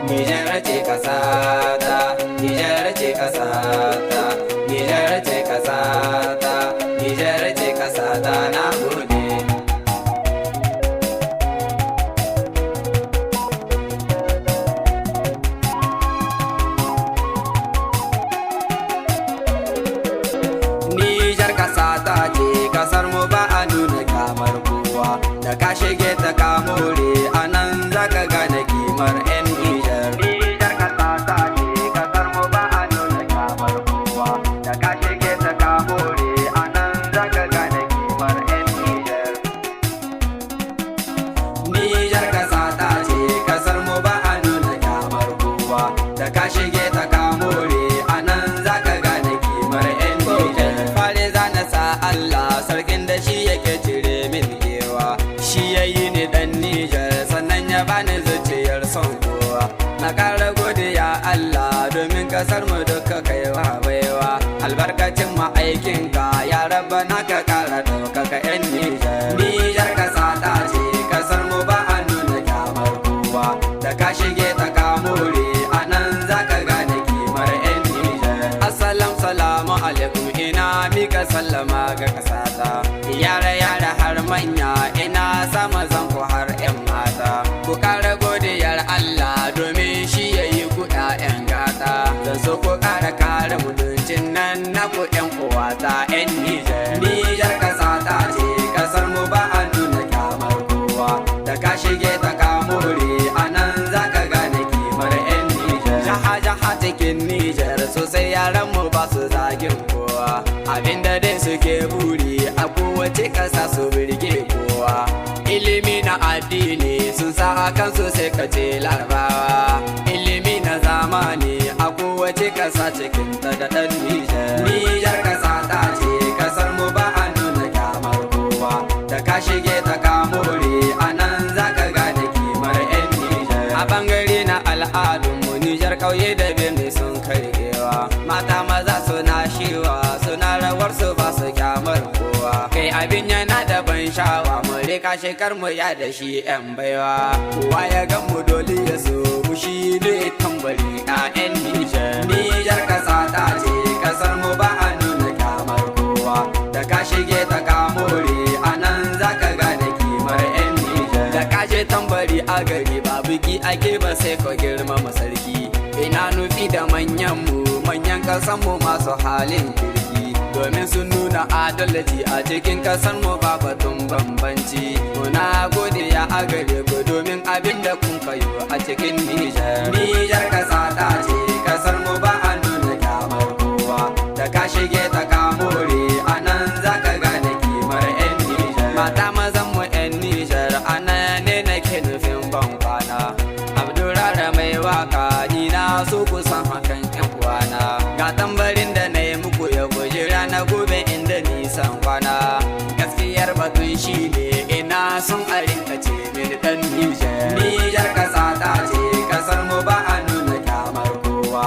Nijar ce kasata, Nijar ce kasata, Nijar ce kasata, Nijar ce kasata, na gode. Nijar kasata ce, kasar mu ba a nuna kamar kowa, da ka shige ta ka more, a nan za ka gane kimar 'yan Nijar. Nijar kasata ce, kasar mu ba a nuna kamar kowa, da ka shige ta ka more, a nan za ka gane kimar 'yan Nijar. Nijar kasata ce, kasar mu ba a nuna kamar kowa, da ka shige ta ka more, a nan za ka gane kimar 'yan Nijar. Fare zana sa Allah sarkin da shi yake cire min kewa, shi ya yi ni dan Nijar sannan ya bani zuciyar son kowa. Na ƙara godiya Allah domin kasar mu duka kaiwa baiwa, albarkacin ma'aikinka ya rabba na ka ƙara ɗaukaka 'yan Nijar. Nijar kasata ce, kasar mu ba a nuna kyamar kowa, da ka shige ta ka more, a nan za ka gane kimar 'yan Nijar. Assalamu salamu alaikum, ina mika sallama ga kasata, yara yara har manya, ina sama zan ku har 'yan mata. Ku ƙara godiyar Allah domin shi ya yi ku 'ya'yan gata, zan so ku ƙara kare mutuncin nan na ku 'yan uwata 'yan Nijar. Nijar kasata ce, kasar mu ba a nuna kyamar kowa, da ka shige ta ka more, a nan za ka gane kimar 'yan Nijar. Jaha jaha cikin Nijar sosai, yaran mu ba su zagin kowa, abinda dai suke buri a kowace ƙasa su birge kowa. Ilimi na addini sun sa kansu sai ka ce larabawa, ilimi na zamani a kowace ƙasa cikin ta da ɗan Nijar. Nijar kasata ce, kasar mu ba a nuna kyamar kowa, da ka shige ta ka more, a nan za ka gane kimar 'yan Nijar. A bangare na al'adunmu Nijar ƙauye da birni sun karyewa, mata maza suna shiwa, suna rawar su ba su kyamar kowa. Kai abin yana da ban sha'awa, mu rika shekar mu ya da shi 'yan baiwa, kowa ya gan mu dole ya so mu, shi ne tambari a 'yan Nijar. Nijar kasata ce, kasar mu ba a nuna kyamar kowa, da ka shige ta ka more, a nan za ka gane kimar 'yan Nijar. Da ka je tambari a gari ba biki ake ba sai ka girmama sarki, ina nufi da manyan mu, manyan kasan mu masu halin kirki, domin sun nuna adalci a cikin kasar mu ba batun bambanci. Muna godiya a gare ku domin abin da kun kayo a cikin Nijar. Nijar kasata ce, kasar mu ba a nuna kyamar kowa, da ka shige ta ka more, a nan za ka gane kimar 'yan Nijar. Mata mazan mu 'yan Nijar, a nan ne nake nufin ban kwana. Abdurrahman mai waka, ni na so ku san hakan 'yan uwana, ga tambarin da na yi muku ya guji rana gobe inda nisan kwana. Gaskiyar batun shi ne ina son a rinka ce mini dan Nijar. Nijar kasata ce, kasar mu ba a nuna kyamar kowa.